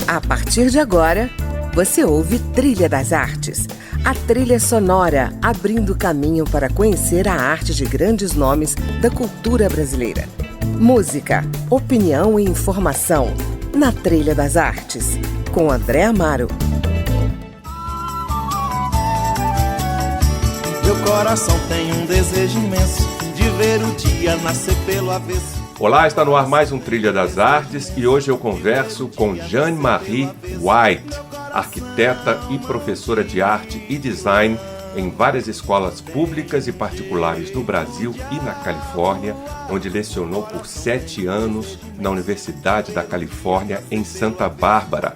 A partir de agora, você ouve Trilha das Artes, a trilha sonora abrindo caminho para conhecer a arte de grandes nomes da cultura brasileira. Música, opinião e informação na Trilha das Artes, com André Amaro. Meu coração tem um desejo imenso de ver o dia nascer pelo avesso. Olá, está no ar mais um Trilha das Artes e hoje eu converso com Jeanne-Marie White, arquiteta e professora de arte e design em várias escolas públicas e particulares no Brasil e na Califórnia, onde lecionou por 7 anos na Universidade da Califórnia em Santa Bárbara.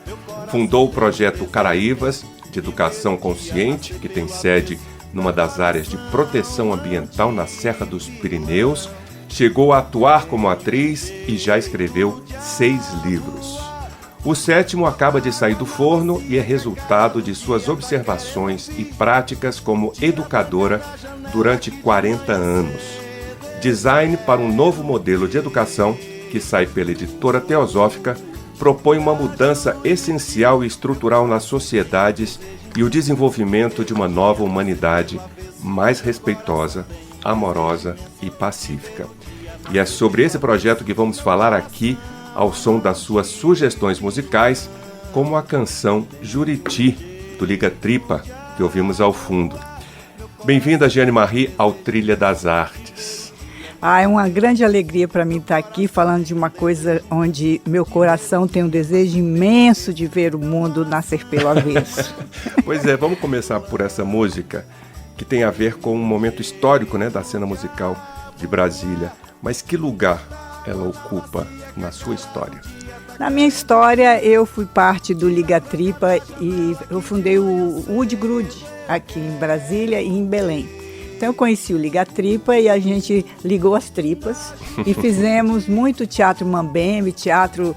Fundou o projeto Caraívas, de educação consciente, que tem sede numa das áreas de proteção ambiental na Serra dos Pirineus. Chegou a atuar como atriz e já escreveu 6 livros. O 7º acaba de sair do forno e é resultado de suas observações e práticas como educadora durante 40 anos. Design para um novo modelo de educação, que sai pela editora Teosófica, propõe uma mudança essencial e estrutural nas sociedades e o desenvolvimento de uma nova humanidade mais respeitosa, amorosa e pacífica. E é sobre esse projeto que vamos falar aqui ao som das suas sugestões musicais, como a canção Juriti, do Liga Tripa, que ouvimos ao fundo. Bem-vinda, Jeanne-Marie, ao Trilha das Artes. É uma grande alegria para mim estar aqui falando de uma coisa onde meu coração tem um desejo imenso de ver o mundo nascer pelo avesso. Pois é, vamos começar por essa música, que tem a ver com um momento histórico, né, da cena musical de Brasília. Mas que lugar ela ocupa na sua história? Na minha história, eu fui parte do Liga Tripa e eu fundei o Wood Grude aqui em Brasília e em Belém. Então eu conheci o Liga Tripa e a gente ligou as tripas e fizemos muito teatro mambembe, teatro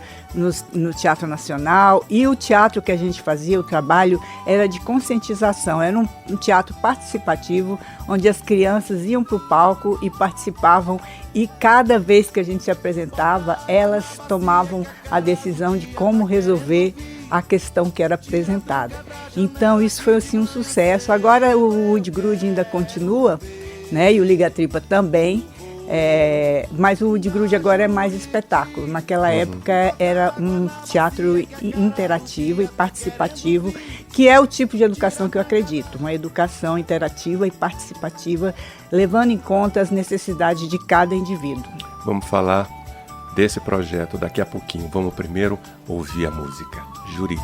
no Teatro Nacional, e o teatro que a gente fazia, o trabalho era de conscientização, era um teatro participativo, onde as crianças iam para o palco e participavam, e cada vez que a gente se apresentava, elas tomavam a decisão de como resolver a questão que era apresentada. Então isso foi assim um sucesso. Agora o Wood Grude ainda continua, né? E o Liga Tripa também, mas o Wood Grude agora é mais espetáculo. Naquela época era um teatro interativo e participativo, que é o tipo de educação que eu acredito, uma educação interativa e participativa, levando em conta as necessidades de cada indivíduo. Vamos falar desse projeto daqui a pouquinho. Vamos primeiro ouvir a música Juriti.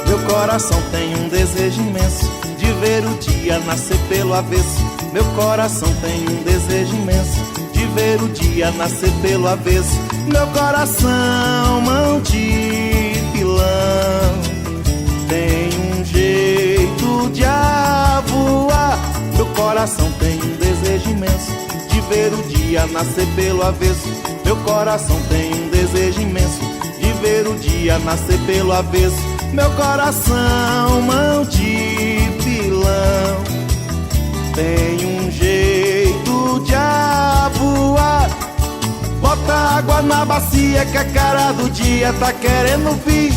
Meu coração tem um desejo imenso de ver o dia nascer pelo avesso. Meu coração tem um desejo imenso de ver o dia nascer pelo avesso. Meu coração, mão de pilão, tem um jeito de voar. Meu coração tem um desejo imenso de ver o dia nascer pelo avesso. Meu coração tem um desejo imenso de ver o dia nascer pelo avesso. Meu coração, mão de pilão, tem um jeito de voar. Bota água na bacia que a cara do dia tá querendo vir.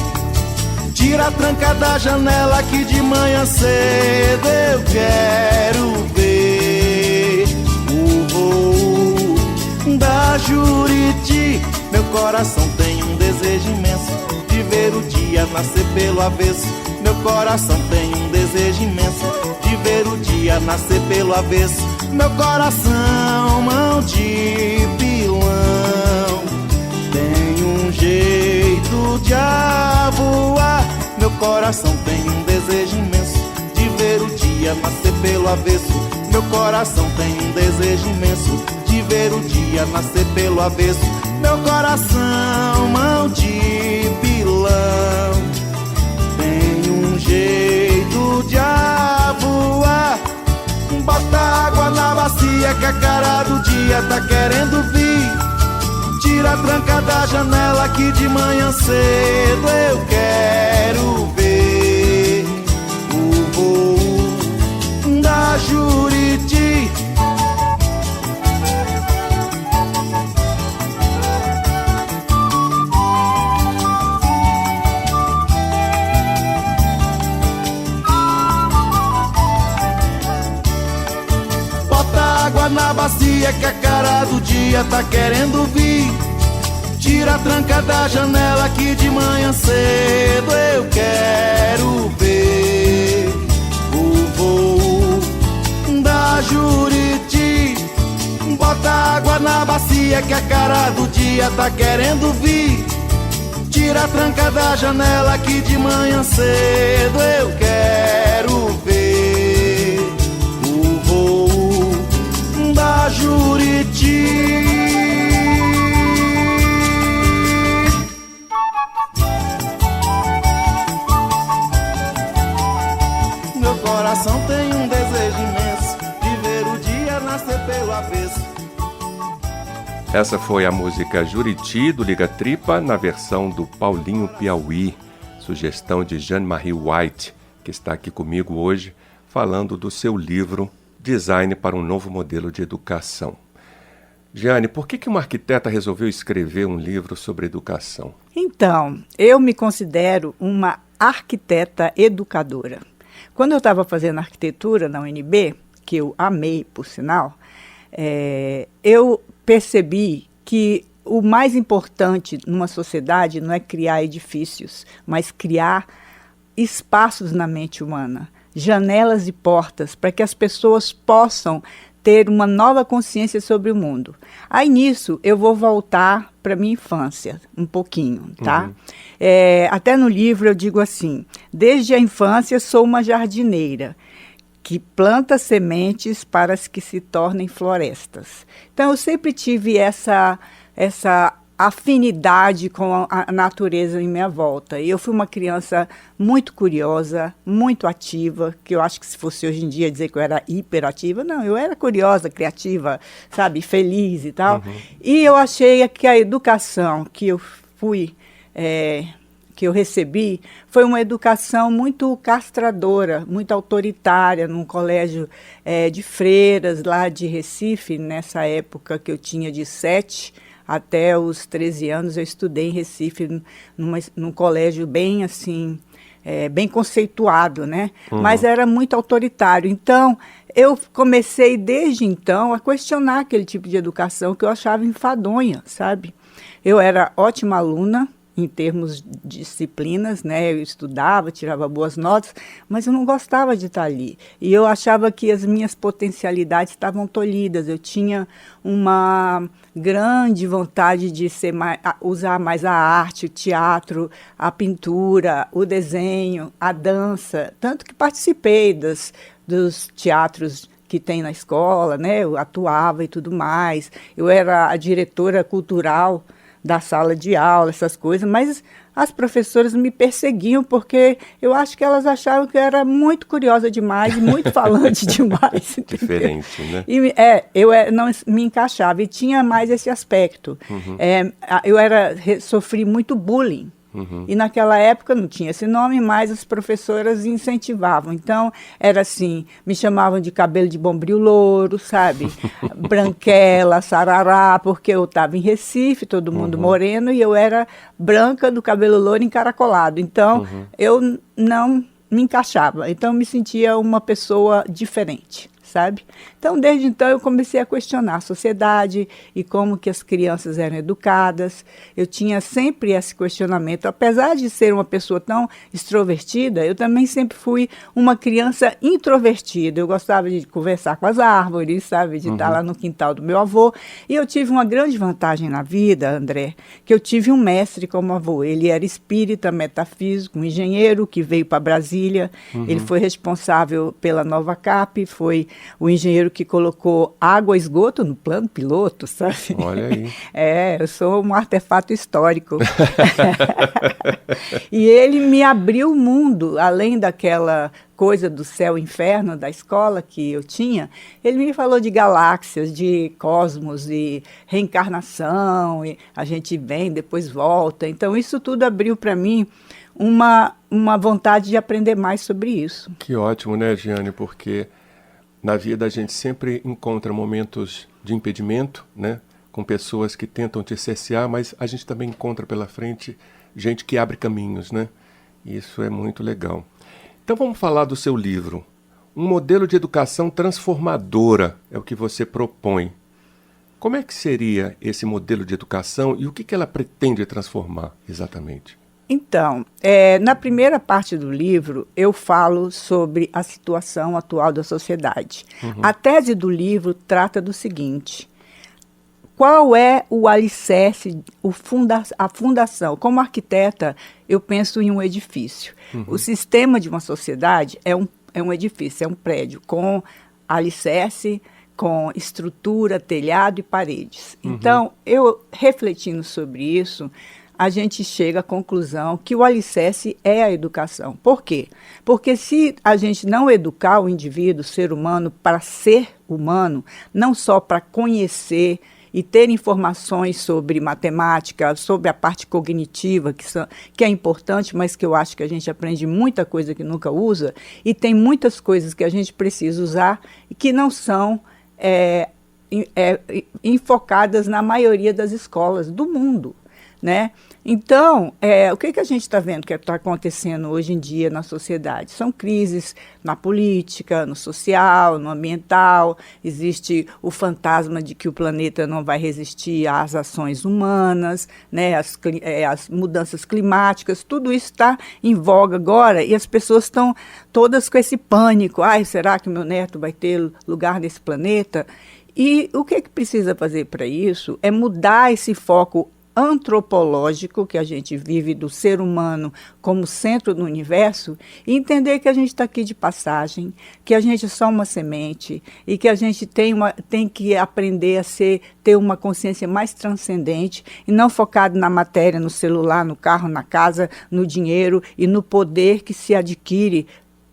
Tira a tranca da janela que de manhã cedo eu quero ver o voo da Juriti. Meu coração tem um desejo imenso de ver o dia nascer pelo avesso. Meu coração tem um desejo imenso de ver o dia nascer pelo avesso. Meu coração, mão de pilão, tem um jeito de voar. Meu coração tem um desejo imenso de ver o dia nascer pelo avesso. Meu coração tem um desejo imenso de ver o dia nascer pelo avesso. Meu coração, mão de pilão, tem um jeito de voar. Bota água na bacia que a cara do dia tá querendo vir. Tira a tranca da janela que de manhã cedo eu quero ver o voo da Juriti. bacia que a cara do dia tá querendo vir. Tira a tranca da janela que de manhã cedo eu quero ver o voo da Juriti. Bota água na bacia que a cara do dia tá querendo vir. Tira a tranca da janela que de manhã cedo eu quero ver o voo da Juriti. Meu coração tem um desejo imenso de ver o dia nascer pelo avesso. Essa foi a música Juriti, do Liga Tripa, na versão do Paulinho Piauí, sugestão de Jeanne-Marie White, que está aqui comigo hoje, falando do seu livro Design para um Novo Modelo de Educação. Jeane, por que uma arquiteta resolveu escrever um livro sobre educação? Então, eu me considero uma arquiteta educadora. Quando eu estava fazendo arquitetura na UNB, que eu amei, por sinal, eu percebi que o mais importante numa sociedade não é criar edifícios, mas criar espaços na mente humana, janelas e portas, para que as pessoas possam ter uma nova consciência sobre o mundo. Aí nisso eu vou voltar para minha infância, um pouquinho, tá? Uhum. Até no livro eu digo assim, desde a infância sou uma jardineira, que planta sementes para as que se tornem florestas. Então, eu sempre tive essa afinidade com a natureza em minha volta. E eu fui uma criança muito curiosa, muito ativa, que eu acho que se fosse hoje em dia dizer que eu era hiperativa, não, eu era curiosa, criativa, sabe, feliz e tal. Uhum. E eu achei que a educação que eu fui... que eu recebi, foi uma educação muito castradora, muito autoritária, num colégio de freiras lá de Recife. Nessa época que eu tinha de 7 até os 13 anos, eu estudei em Recife, num colégio bem assim, bem conceituado, né? Uhum. Mas era muito autoritário. Então, eu comecei desde então a questionar aquele tipo de educação que eu achava enfadonha, sabe? Eu era ótima aluna, em termos de disciplinas, né? Eu estudava, tirava boas notas, mas eu não gostava de estar ali. E eu achava que as minhas potencialidades estavam tolhidas. Eu tinha uma grande vontade de usar mais a arte, o teatro, a pintura, o desenho, a dança. Tanto que participei dos teatros que tem na escola, né? Eu atuava e tudo mais. Eu era a diretora cultural da sala de aula, essas coisas, mas as professoras me perseguiam porque eu acho que elas achavam que eu era muito curiosa demais, muito falante demais. Diferente, né? E eu não me encaixava e tinha mais esse aspecto. Uhum. Sofri muito bullying. Uhum. E naquela época não tinha esse nome, mas as professoras incentivavam. Então, era assim, me chamavam de cabelo de bombril louro, sabe? Branquela, sarará, porque eu estava em Recife, todo mundo moreno, e eu era branca do cabelo louro encaracolado. Então, eu não me encaixava. Então, eu me sentia uma pessoa diferente, sabe? Então, desde então, eu comecei a questionar a sociedade e como que as crianças eram educadas. Eu tinha sempre esse questionamento. Apesar de ser uma pessoa tão extrovertida, eu também sempre fui uma criança introvertida. Eu gostava de conversar com as árvores, sabe? De estar lá no quintal do meu avô. E eu tive uma grande vantagem na vida, André, que eu tive um mestre como avô. Ele era espírita, metafísico, um engenheiro que veio para Brasília. Ele foi responsável pela Nova Cap, foi o engenheiro que colocou água e esgoto no plano piloto, sabe? Olha aí. Eu sou um artefato histórico. E ele me abriu o mundo, além daquela coisa do céu e inferno da escola que eu tinha. Ele me falou de galáxias, de cosmos e reencarnação, e a gente vem, depois volta. Então, isso tudo abriu para mim uma vontade de aprender mais sobre isso. Que ótimo, né, Jeane? Porque na vida a gente sempre encontra momentos de impedimento, né? Com pessoas que tentam te cercear, mas a gente também encontra pela frente gente que abre caminhos, né? Isso é muito legal. Então vamos falar do seu livro. Um modelo de educação transformadora é o que você propõe. Como é que seria esse modelo de educação e o que ela pretende transformar exatamente? Então, na primeira parte do livro, eu falo sobre a situação atual da sociedade. A tese do livro trata do seguinte: qual é o alicerce, a fundação? Como arquiteta, eu penso em um edifício. O sistema de uma sociedade é um edifício, é um prédio com alicerce, com estrutura, telhado e paredes. Então, eu refletindo sobre isso, a gente chega à conclusão que o alicerce é a educação. Por quê? Porque se a gente não educar o indivíduo, o ser humano, para ser humano, não só para conhecer e ter informações sobre matemática, sobre a parte cognitiva, que é importante, mas que eu acho que a gente aprende muita coisa que nunca usa, e tem muitas coisas que a gente precisa usar e que não são enfocadas na maioria das escolas do mundo, né? Então, o que a gente está vendo que está acontecendo hoje em dia na sociedade? São crises na política, no social, no ambiental. Existe o fantasma de que o planeta não vai resistir às ações humanas, né? As mudanças climáticas, tudo isso está em voga agora e as pessoas estão todas com esse pânico. Ai, será que meu neto vai ter lugar nesse planeta? E o que precisa fazer para isso é mudar esse foco antropológico que a gente vive do ser humano como centro do universo e entender que a gente está aqui de passagem, que a gente é só uma semente e que a gente tem que aprender a ter uma consciência mais transcendente e não focado na matéria, no celular, no carro, na casa, no dinheiro e no poder que se adquire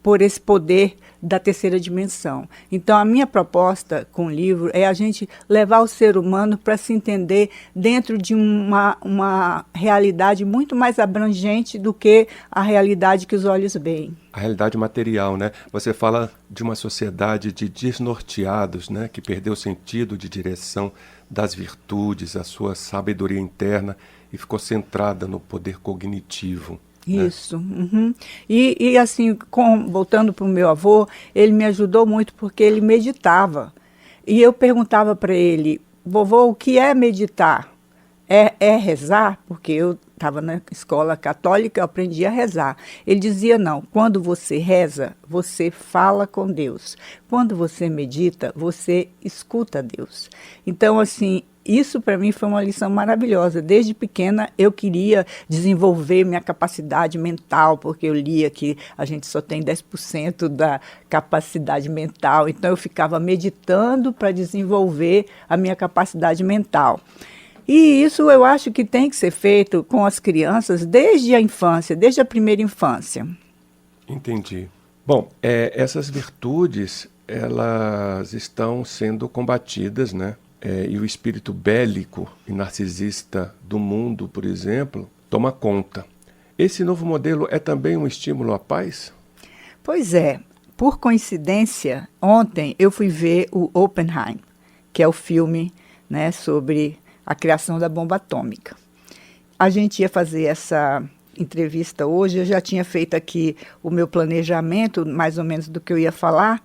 por esse poder da terceira dimensão. Então, a minha proposta com o livro é a gente levar o ser humano para se entender dentro de uma realidade muito mais abrangente do que a realidade que os olhos veem. A realidade material, né? Você fala de uma sociedade de desnorteados, né? Que perdeu o sentido de direção das virtudes, a sua sabedoria interna e ficou centrada no poder cognitivo. Isso. E assim, voltando para o meu avô, ele me ajudou muito porque ele meditava. E eu perguntava para ele: vovô, o que é meditar? É rezar? Porque eu estava na escola católica, eu aprendi a rezar. Ele dizia: não, quando você reza, você fala com Deus. Quando você medita, você escuta Deus. Então, assim, isso para mim foi uma lição maravilhosa. Desde pequena eu queria desenvolver minha capacidade mental, porque eu lia que a gente só tem 10% da capacidade mental. Então eu ficava meditando para desenvolver a minha capacidade mental. E isso eu acho que tem que ser feito com as crianças desde a infância, desde a primeira infância. Entendi. Bom, essas virtudes, elas estão sendo combatidas, né? E o espírito bélico e narcisista do mundo, por exemplo, toma conta. Esse novo modelo é também um estímulo à paz? Pois é. Por coincidência, ontem eu fui ver o Oppenheim, que é o filme, né, sobre a criação da bomba atômica. A gente ia fazer essa entrevista hoje, eu já tinha feito aqui o meu planejamento, mais ou menos do que eu ia falar,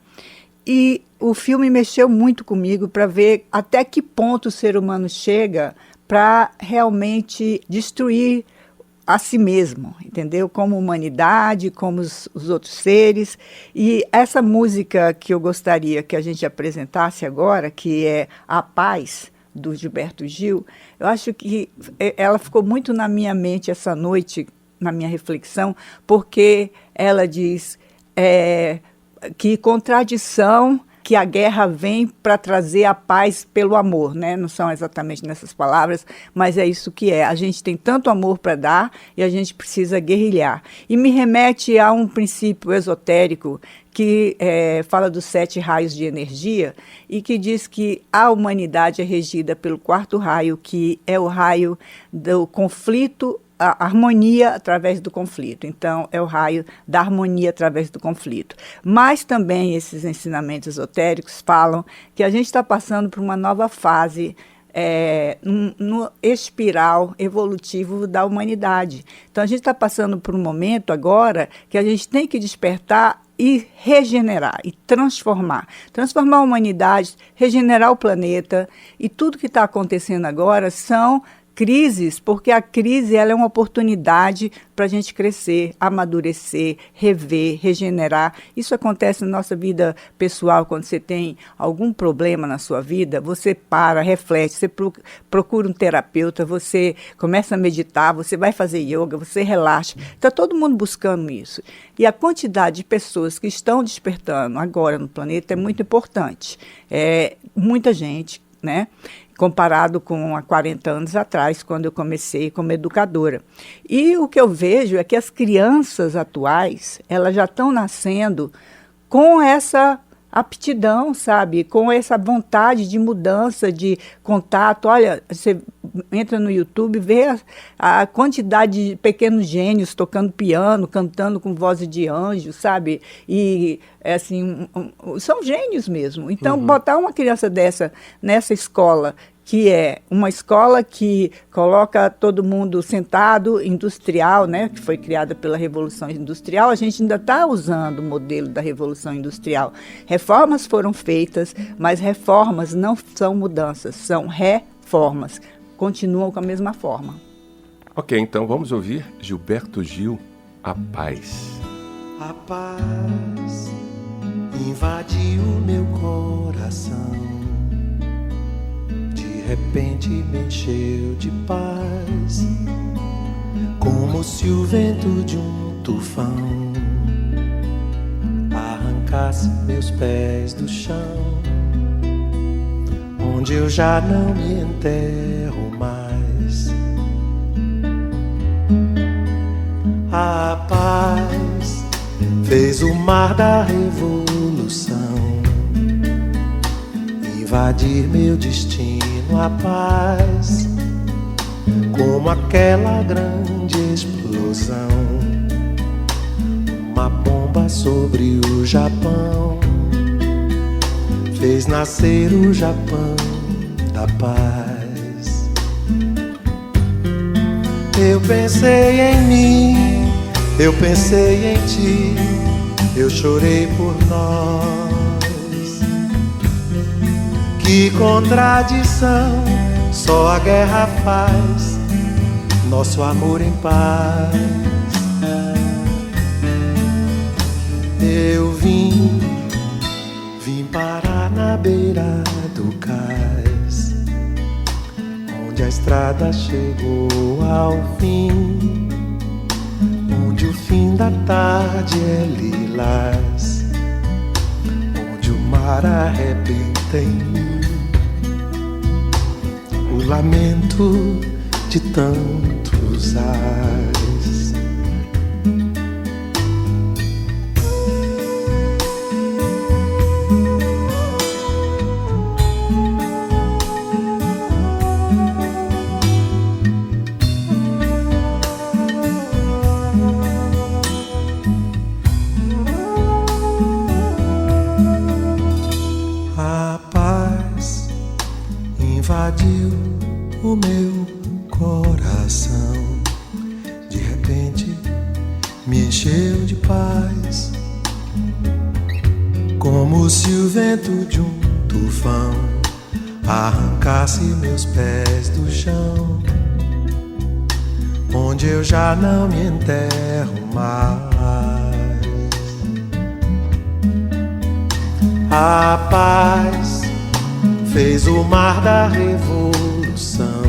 e o filme mexeu muito comigo para ver até que ponto o ser humano chega para realmente destruir a si mesmo, entendeu? Como humanidade, como os outros seres. E essa música que eu gostaria que a gente apresentasse agora, que é A Paz, do Gilberto Gil, eu acho que ela ficou muito na minha mente essa noite, na minha reflexão, porque ela diz que contradição que a guerra vem para trazer a paz pelo amor, né? Não são exatamente nessas palavras, mas é isso que é. A gente tem tanto amor para dar e a gente precisa guerrilhar. E me remete a um princípio esotérico que fala dos 7 raios de energia e que diz que a humanidade é regida pelo 4º raio, que é o raio do conflito, a harmonia através do conflito. Então, é o raio da harmonia através do conflito. Mas também esses ensinamentos esotéricos falam que a gente está passando por uma nova fase no espiral evolutivo da humanidade. Então, a gente está passando por um momento agora que a gente tem que despertar e regenerar, e transformar. Transformar a humanidade, regenerar o planeta, e tudo que está acontecendo agora são crises, porque a crise ela é uma oportunidade para a gente crescer, amadurecer, rever, regenerar. Isso acontece na nossa vida pessoal, quando você tem algum problema na sua vida, você para, reflete, você procura um terapeuta, você começa a meditar, você vai fazer yoga, você relaxa. Está todo mundo buscando isso. E a quantidade de pessoas que estão despertando agora no planeta é muito importante. Muita gente, né? Comparado com há 40 anos atrás, quando eu comecei como educadora. E o que eu vejo é que as crianças atuais, elas já estão nascendo com essa aptidão, sabe? Com essa vontade de mudança, de contato. Olha, você entra no YouTube, vê a quantidade de pequenos gênios tocando piano, cantando com voz de anjo, sabe? E, assim, são gênios mesmo. Então, botar uma criança dessa nessa escola, que é uma escola que coloca todo mundo sentado, industrial, né, que foi criada pela Revolução Industrial, a gente ainda está usando o modelo da Revolução Industrial. Reformas foram feitas, mas reformas não são mudanças, são reformas. Continuam com a mesma forma. Ok, então vamos ouvir Gilberto Gil, A Paz. A paz invadiu meu coração, de repente me encheu de paz, como se o vento de um tufão arrancasse meus pés do chão, onde eu já não me enterro mais. A paz fez o mar da revolução invadir meu destino. A paz, como aquela grande explosão, uma bomba sobre o Japão, fez nascer o Japão da paz. Eu pensei em mim, eu pensei em ti, eu chorei por nós. Que contradição, só a guerra faz nosso amor em paz. Eu vim parar na beira do cais, onde a estrada chegou ao fim, onde o fim da tarde é lilás, onde o mar arrebenta em mim, o lamento de tantos ais. Invadiu o meu coração, de repente me encheu de paz, como se o vento de um tufão arrancasse meus pés do chão, onde eu já não me enterro mais. A paz fez o mar da revolução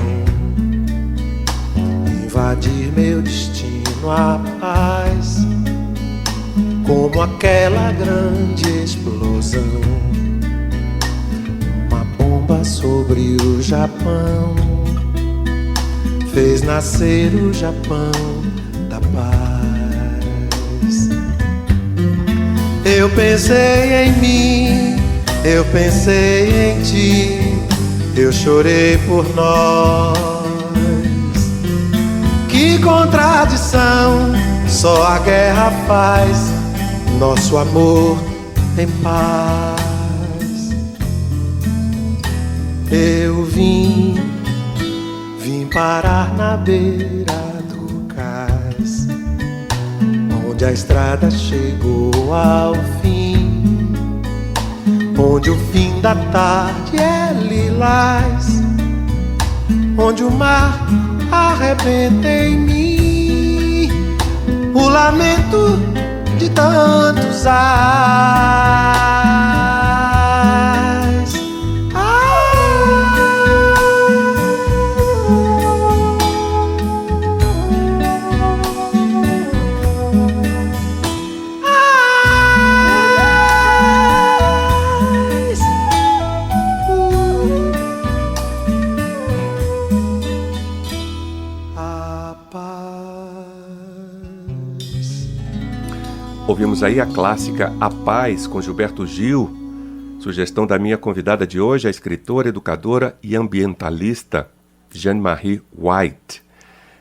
invadir meu destino. A paz, como aquela grande explosão, uma bomba sobre o Japão, fez nascer o Japão da paz. Eu pensei em mim, eu pensei em ti, eu chorei por nós. Que contradição, só a guerra faz nosso amor em paz. Eu vim parar na beira do cais, onde a estrada chegou ao fim, onde o fim da tarde é lilás, onde o mar arrebenta em mim o lamento de tantos ais. Ouvimos aí a clássica A Paz, com Gilberto Gil, sugestão da minha convidada de hoje, a escritora, educadora e ambientalista Jeanne-Marie White.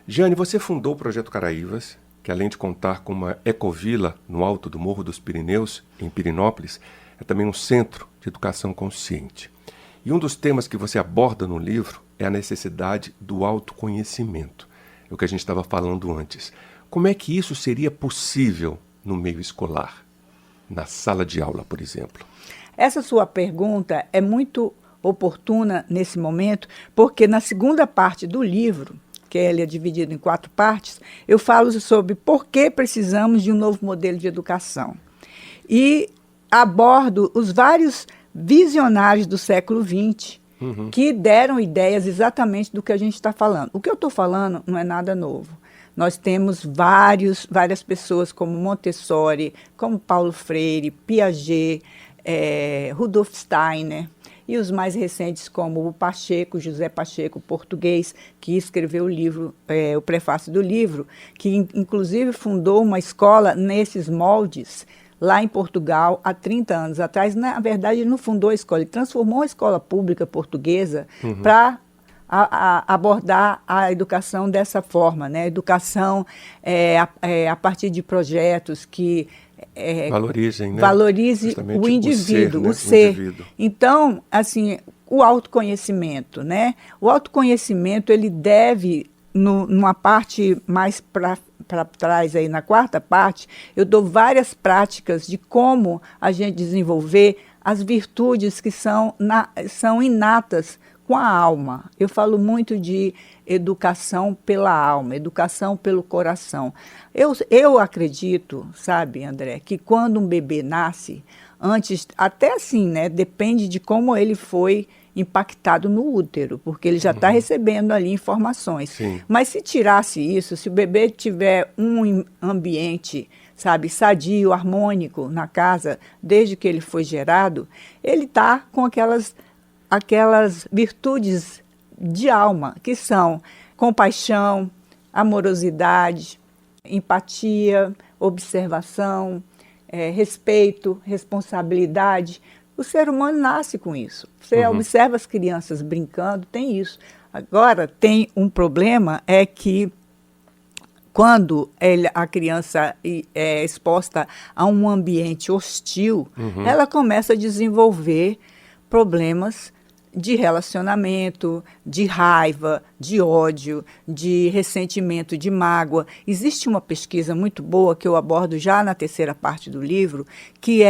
Jeanne, você fundou o Projeto Caraívas, que além de contar com uma ecovila no alto do Morro dos Pirineus, em Pirinópolis, é também um centro de educação consciente. E um dos temas que você aborda no livro é a necessidade do autoconhecimento, é o que a gente estava falando antes. Como é que isso seria possível no meio escolar, na sala de aula, por exemplo? Essa sua pergunta é muito oportuna nesse momento, porque na segunda parte do livro, que ele é dividido em 4 partes, eu falo sobre por que precisamos de um novo modelo de educação. E abordo os vários visionários do século XX que deram ideias exatamente do que a gente está falando. O que eu estou falando não é nada novo. Nós temos várias pessoas como Montessori, como Paulo Freire, Piaget, Rudolf Steiner, e os mais recentes como o Pacheco, José Pacheco, português, que escreveu o livro, o prefácio do livro, que inclusive fundou uma escola nesses moldes, lá em Portugal, há 30 anos atrás. Na verdade, ele não fundou a escola, ele transformou a escola pública portuguesa para abordar a educação dessa forma, né? Educação a partir de projetos que valorizem, né? Valorize justamente o indivíduo, o ser. O indivíduo. Então, assim, o autoconhecimento, né? O autoconhecimento, ele deve, numa parte mais para trás, aí na 4ª parte, eu dou várias práticas de como a gente desenvolver as virtudes que são inatas com a alma. Eu falo muito de educação pela alma, educação pelo coração. Eu acredito, sabe, André, que quando um bebê nasce, antes, até assim, né, depende de como ele foi impactado no útero, porque ele já está recebendo ali informações. Sim. Mas se tirasse isso, se o bebê tiver um ambiente, sabe, sadio, harmônico na casa, desde que ele foi gerado, ele está com aquelas virtudes de alma, que são compaixão, amorosidade, empatia, observação, respeito, responsabilidade. O ser humano nasce com isso. Você observa as crianças brincando, tem isso. Agora, tem um problema, é que quando a criança é exposta a um ambiente hostil, ela começa a desenvolver problemas de relacionamento, de raiva, de ódio, de ressentimento, de mágoa. Existe uma pesquisa muito boa que eu abordo já na 3ª parte do livro, que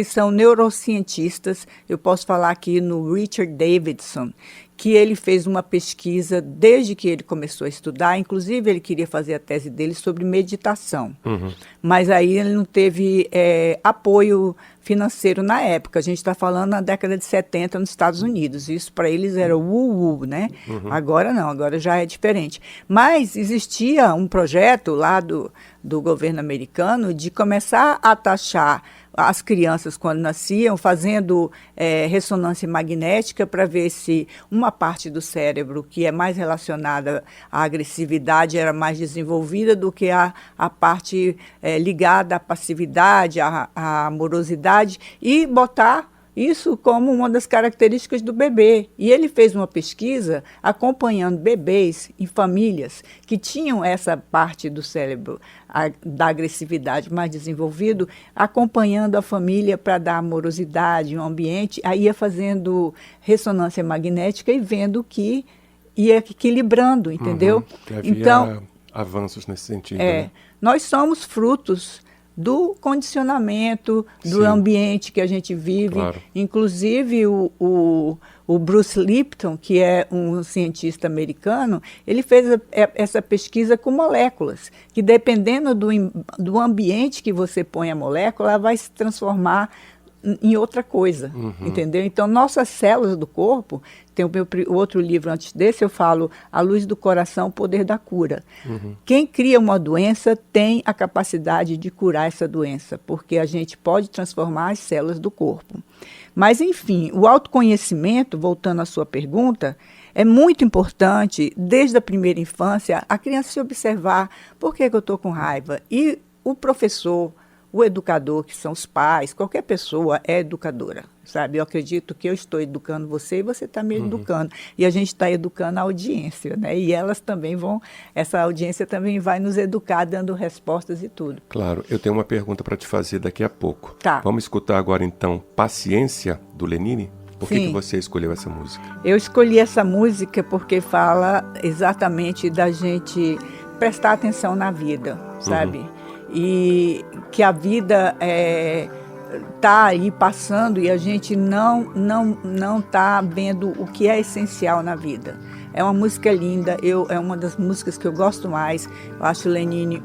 são neurocientistas. Eu posso falar aqui no Richard Davidson, que ele fez uma pesquisa desde que ele começou a estudar. Inclusive, ele queria fazer a tese dele sobre meditação. Mas aí ele não teve apoio financeiro na época. A gente está falando na década de 70 nos Estados Unidos. Isso para eles era né? Agora não, agora já é diferente. Mas existia um projeto lá do governo americano de começar a taxar as crianças quando nasciam, fazendo ressonância magnética para ver se uma parte do cérebro que é mais relacionada à agressividade era mais desenvolvida do que a parte ligada à passividade, à amorosidade, e botar isso como uma das características do bebê. E ele fez uma pesquisa acompanhando bebês em famílias que tinham essa parte do cérebro da agressividade mais desenvolvido, acompanhando a família para dar amorosidade, um ambiente, aí ia fazendo ressonância magnética e vendo que ia equilibrando, entendeu? Que havia então, avanços nesse sentido. Né? Nós somos frutos do condicionamento, do Sim. ambiente que a gente vive. Claro. Inclusive, o Bruce Lipton, que é um cientista americano, ele fez essa pesquisa com moléculas, que dependendo do ambiente que você põe a molécula, ela vai se transformar em outra coisa, entendeu? Então, nossas células do corpo, tem o outro livro antes desse, eu falo A Luz do Coração, o Poder da Cura. Quem cria uma doença tem a capacidade de curar essa doença, porque a gente pode transformar as células do corpo. Mas, enfim, o autoconhecimento, voltando à sua pergunta, é muito importante, desde a primeira infância, a criança se observar por que eu estou com raiva. E o professor, o educador, que são os pais, qualquer pessoa é educadora, sabe? Eu acredito que eu estou educando você e você está me educando. E a gente está educando a audiência, né? E elas também essa audiência também vai nos educar, dando respostas e tudo. Claro, eu tenho uma pergunta para te fazer daqui a pouco. Tá. Vamos escutar agora, então, Paciência, do Lenine? Por que Sim. você escolheu essa música? Eu escolhi essa música porque fala exatamente da gente prestar atenção na vida, sabe? E que a vida está aí passando e a gente não está vendo o que é essencial na vida. É uma música linda, é uma das músicas que eu gosto mais. Eu acho Lenine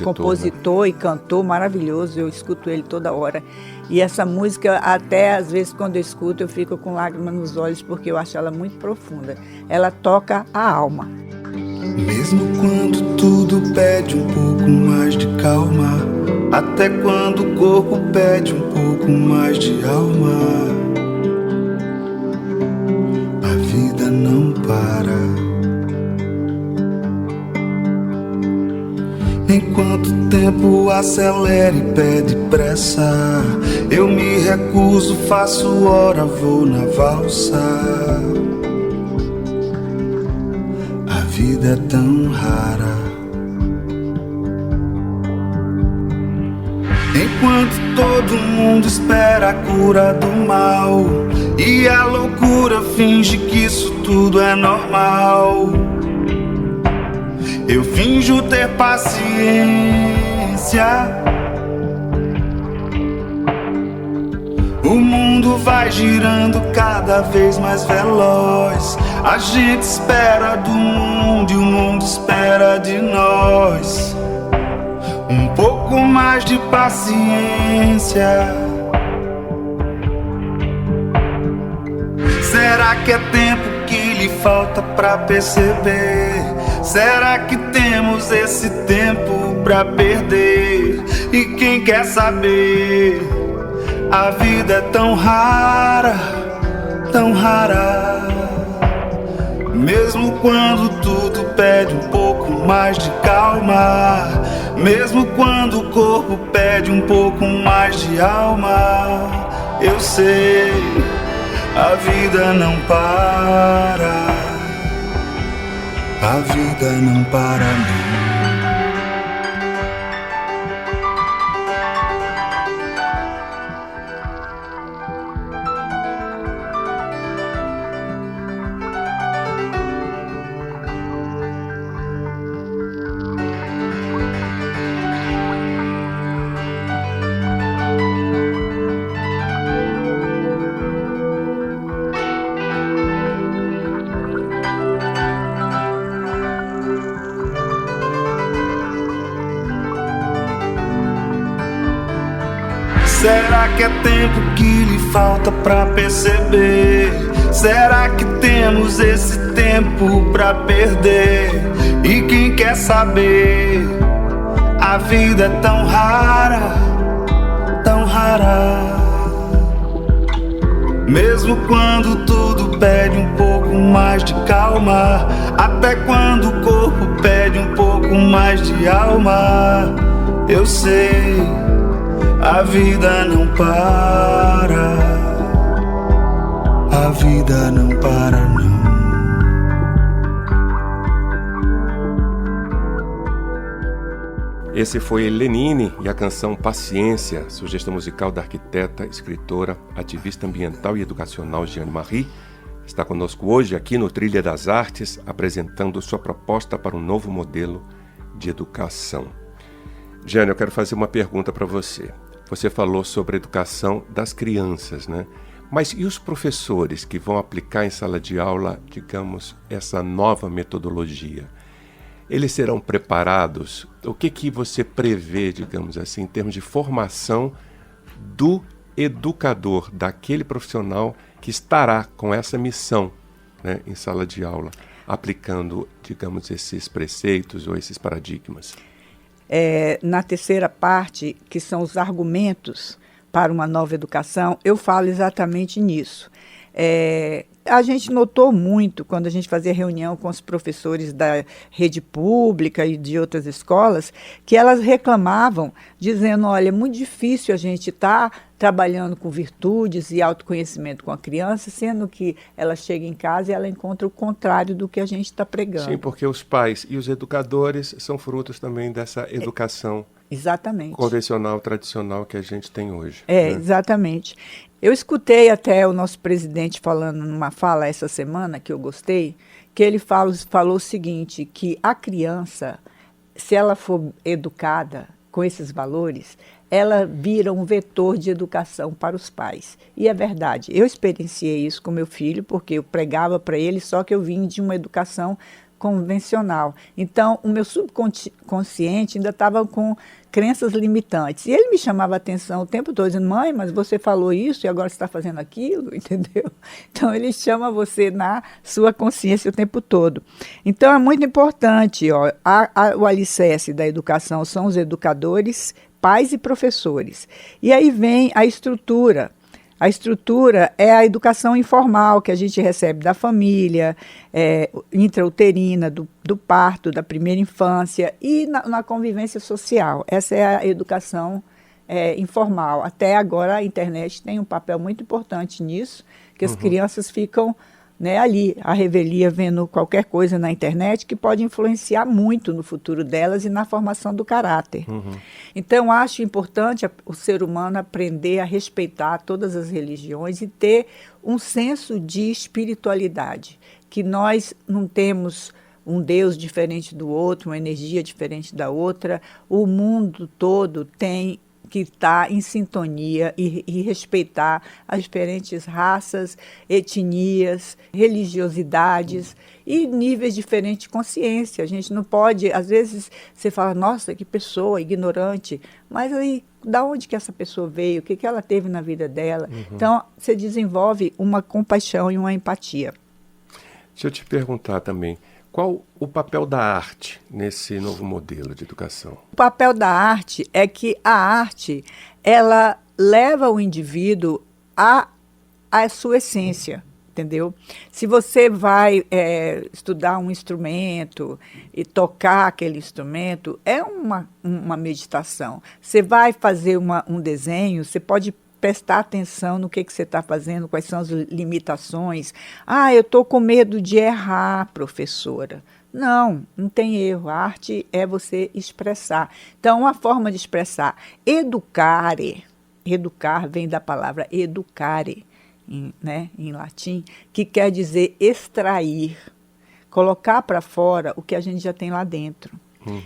compositor, né? E cantor maravilhoso, eu escuto ele toda hora. E essa música, até às vezes quando eu escuto, eu fico com lágrimas nos olhos, porque eu acho ela muito profunda. Ela toca a alma. Mesmo quando tudo pede um pouco mais de calma, até quando o corpo pede um pouco mais de alma, a vida não para. Enquanto o tempo acelera e pede pressa, eu me recuso, faço hora, vou na valsa. A vida é tão rara. Enquanto todo mundo espera a cura do mal e a loucura finge que isso tudo é normal, eu finjo ter paciência. O mundo vai girando cada vez mais veloz. A gente espera do mundo e o mundo espera de nós. Um pouco mais de paciência. Será que é tempo que lhe falta pra perceber? Será que temos esse tempo pra perder? E quem quer saber? A vida é tão rara, tão rara. Mesmo quando tudo pede um pouco mais de calma, mesmo quando o corpo pede um pouco mais de alma, eu sei, a vida não para. A vida não para não. Será que é tempo que lhe falta pra perceber? Será que temos esse tempo pra perder? E quem quer saber? A vida é tão rara, tão rara. Mesmo quando tudo pede um pouco mais de calma, até quando o corpo pede um pouco mais de alma, eu sei, A vida não para, a vida não para não. Esse foi Lenine e a canção Paciência, sugestão musical da arquiteta, escritora, ativista ambiental e educacional Jeanne Marie. Está conosco hoje aqui no Trilha das Artes, apresentando sua proposta para um novo modelo de educação. Jeanne, eu quero fazer uma pergunta para você. Você falou sobre a educação das crianças, né? Mas e os professores que vão aplicar em sala de aula, digamos, essa nova metodologia? Eles serão preparados? O que você prevê, digamos assim, em termos de formação do educador, daquele profissional que estará com essa missão, né, em sala de aula, aplicando, digamos, esses preceitos ou esses paradigmas? Na terceira parte, que são os argumentos para uma nova educação, eu falo exatamente nisso. A gente notou muito, quando a gente fazia reunião com os professores da rede pública e de outras escolas, que elas reclamavam, dizendo, olha, é muito difícil a gente estar trabalhando com virtudes e autoconhecimento com a criança, sendo que ela chega em casa e ela encontra o contrário do que a gente está pregando. Sim, porque os pais e os educadores são frutos também dessa educação exatamente convencional, tradicional que a gente tem hoje. Né? Exatamente. Eu escutei até o nosso presidente falando numa fala essa semana, que eu gostei, que ele falou o seguinte, que a criança, se ela for educada com esses valores, ela vira um vetor de educação para os pais. E é verdade, eu experienciei isso com meu filho, porque eu pregava para ele, só que eu vim de uma educação convencional. Então, o meu subconsciente ainda estava com crenças limitantes. E ele me chamava a atenção o tempo todo, dizendo, mãe, mas você falou isso e agora você está fazendo aquilo, entendeu? Então, ele chama você na sua consciência o tempo todo. Então, é muito importante, ó, o alicerce da educação são os educadores, pais e professores. E aí vem a estrutura. A estrutura é a educação informal que a gente recebe da família, intrauterina, do parto, da primeira infância e na convivência social. Essa é a educação informal. Até agora a internet tem um papel muito importante nisso, que as crianças ficam, né, ali, à revelia, vendo qualquer coisa na internet que pode influenciar muito no futuro delas e na formação do caráter. Então, acho importante o ser humano aprender a respeitar todas as religiões e ter um senso de espiritualidade, que nós não temos um Deus diferente do outro, uma energia diferente da outra, o mundo todo tem que estar em sintonia e respeitar as diferentes raças, etnias, religiosidades e níveis diferentes de consciência. A gente não pode, às vezes você fala, nossa, que pessoa ignorante, mas aí, da onde que essa pessoa veio, o que ela teve na vida dela? Então, você desenvolve uma compaixão e uma empatia. Deixa eu te perguntar também, qual o papel da arte nesse novo modelo de educação? O papel da arte é que a arte, ela leva o indivíduo à sua essência, entendeu? Se você vai estudar um instrumento e tocar aquele instrumento, é uma meditação. Você vai fazer um desenho, você pode prestar atenção no que você está fazendo, quais são as limitações. Ah, eu estou com medo de errar, professora. Não tem erro. A arte é você expressar. Então, uma forma de expressar. Educare. Educar vem da palavra educare, em latim, que quer dizer extrair, colocar para fora o que a gente já tem lá dentro.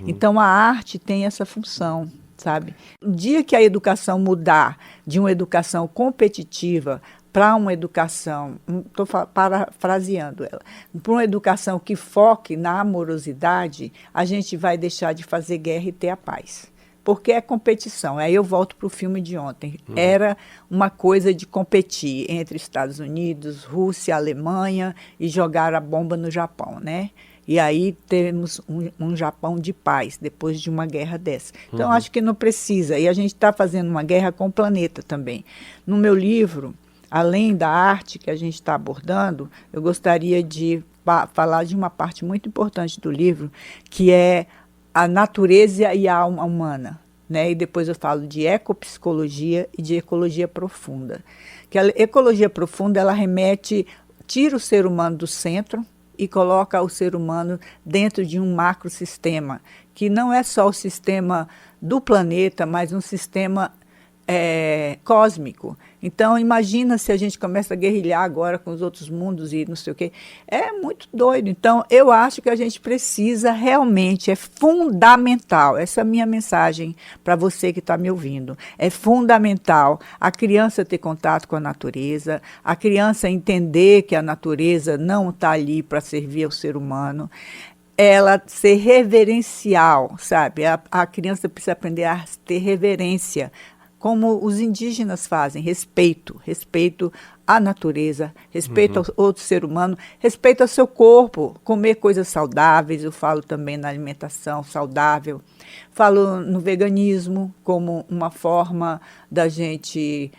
Então, a arte tem essa função. Sabe? O dia que a educação mudar de uma educação competitiva para uma educação, estou parafraseando ela, para uma educação que foque na amorosidade, a gente vai deixar de fazer guerra e ter a paz. Porque é competição. Aí eu volto para o filme de ontem. Era uma coisa de competir entre Estados Unidos, Rússia, Alemanha e jogar a bomba no Japão, né? E aí temos um Japão de paz, depois de uma guerra dessa. Então, acho que não precisa. E a gente está fazendo uma guerra com o planeta também. No meu livro, além da arte que a gente está abordando, eu gostaria de falar de uma parte muito importante do livro, que é a natureza e a alma humana. né? E depois eu falo de ecopsicologia e de ecologia profunda. Que a ecologia profunda, ela tira o ser humano do centro e coloca o ser humano dentro de um macrosistema, que não é só o sistema do planeta, mas um sistema cósmico. Então, imagina se a gente começa a guerrilhar agora com os outros mundos e não sei o quê. É muito doido. Então, eu acho que a gente precisa realmente, é fundamental, essa é a minha mensagem para você que está me ouvindo, é fundamental a criança ter contato com a natureza, a criança entender que a natureza não está ali para servir ao ser humano, ela ser reverencial, sabe? A criança precisa aprender a ter reverência, como os indígenas fazem, respeito à natureza, respeito ao outro ser humano, respeito ao seu corpo, comer coisas saudáveis, eu falo também na alimentação saudável, falo no veganismo como uma forma da gente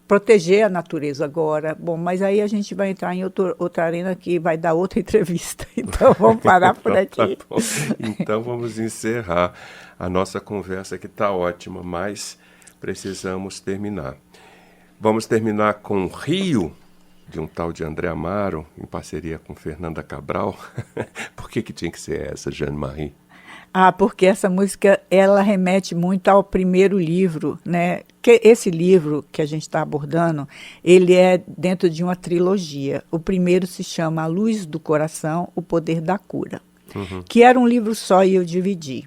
proteger a natureza agora. Bom, mas aí a gente vai entrar em outra arena que vai dar outra entrevista, então vamos parar por aqui. Tá bom. Então vamos encerrar a nossa conversa, que está ótima, mas precisamos terminar. Vamos terminar com Rio, de um tal de André Amaro, em parceria com Fernanda Cabral. Por que tinha que ser essa, Jeanne Marie? Porque essa música, ela remete muito ao primeiro livro, né? Que esse livro que a gente está abordando, ele é dentro de uma trilogia. O primeiro se chama A Luz do Coração, O Poder da Cura, que era um livro só e eu dividi.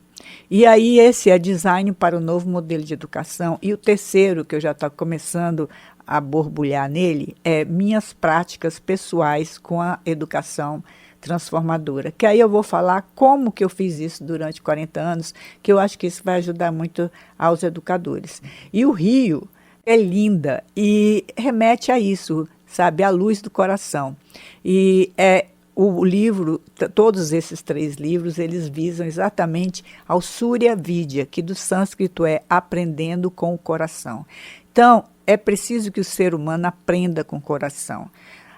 E aí esse é Design para o Novo Modelo de Educação. E o terceiro, que eu já estou começando a borbulhar nele, é Minhas Práticas Pessoais com a Educação Transformadora. Que aí eu vou falar como que eu fiz isso durante 40 anos, que eu acho que isso vai ajudar muito aos educadores. E o Rio é linda e remete a isso, sabe? A luz do coração. E o livro, todos esses 3 livros, eles visam exatamente ao Surya Vidya, que do sânscrito é aprendendo com o coração. Então, é preciso que o ser humano aprenda com o coração.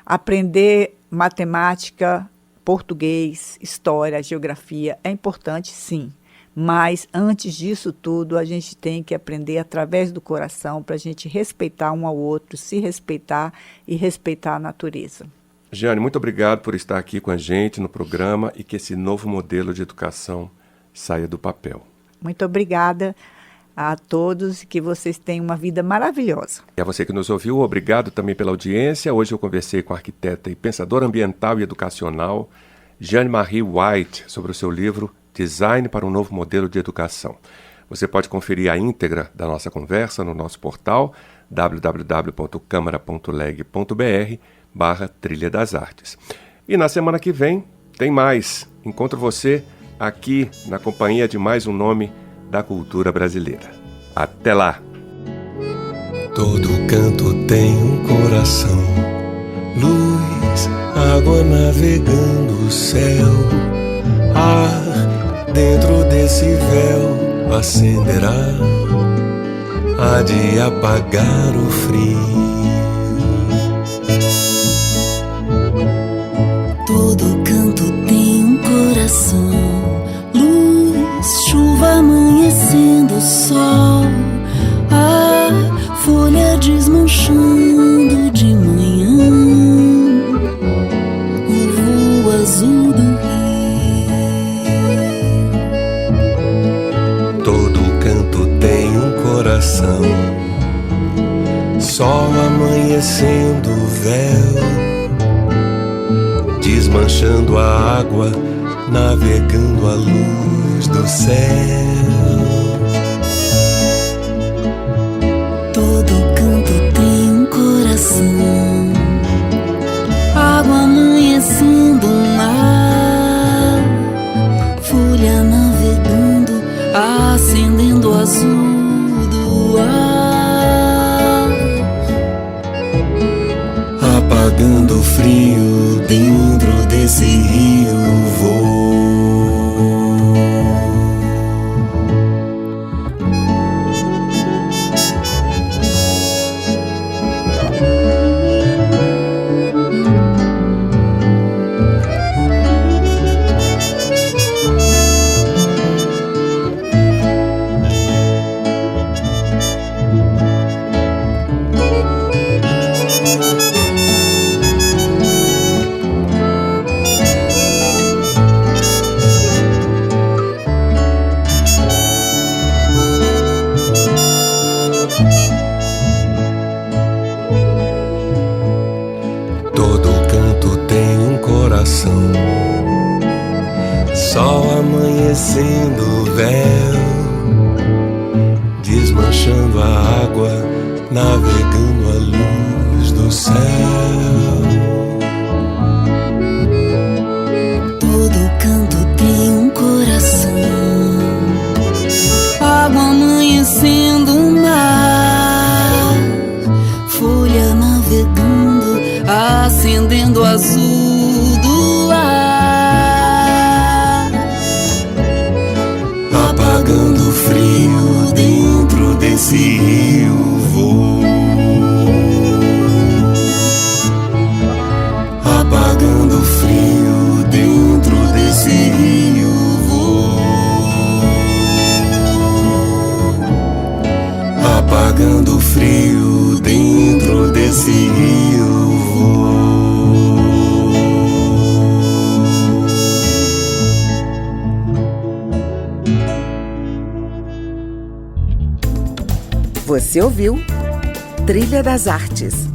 Aprender matemática, português, história, geografia é importante, sim. Mas, antes disso tudo, a gente tem que aprender através do coração para a gente respeitar um ao outro, se respeitar e respeitar a natureza. Jeanne, muito obrigado por estar aqui com a gente no programa e que esse novo modelo de educação saia do papel. Muito obrigada a todos e que vocês tenham uma vida maravilhosa. E a você que nos ouviu, obrigado também pela audiência. Hoje eu conversei com a arquiteta e pensadora ambiental e educacional Jeanne Marie White sobre o seu livro Design para um Novo Modelo de Educação. Você pode conferir a íntegra da nossa conversa no nosso portal www.câmara.leg.br/Trilha das Artes. E na semana que vem tem mais. Encontro você aqui na companhia de mais um nome da cultura brasileira. Até lá! Todo canto tem um coração, luz, água navegando o céu, ar dentro desse véu acenderá, há de apagar o frio. Todo canto tem um coração, luz, chuva amanhecendo, sol, a folha desmanchando de manhã, o voo azul do rio. Todo canto tem um coração, sol amanhecendo o véu, desmanchando a água, navegando a luz do céu. Todo canto tem um coração, água amanhecendo o mar, folha navegando, acendendo o azul do ar, apagando o frio dentro desse rio vou. sol amanhecendo o véu, desmanchando a água, navegando a luz do céu. Todo canto tem um coração, água amanhecendo o mar, folha navegando, acendendo o azul do ar, apagando o frio dentro desse rio. Vou apagando o frio dentro desse rio. Vou apagando o frio dentro desse rio. Vou. Você ouviu Trilha das Artes,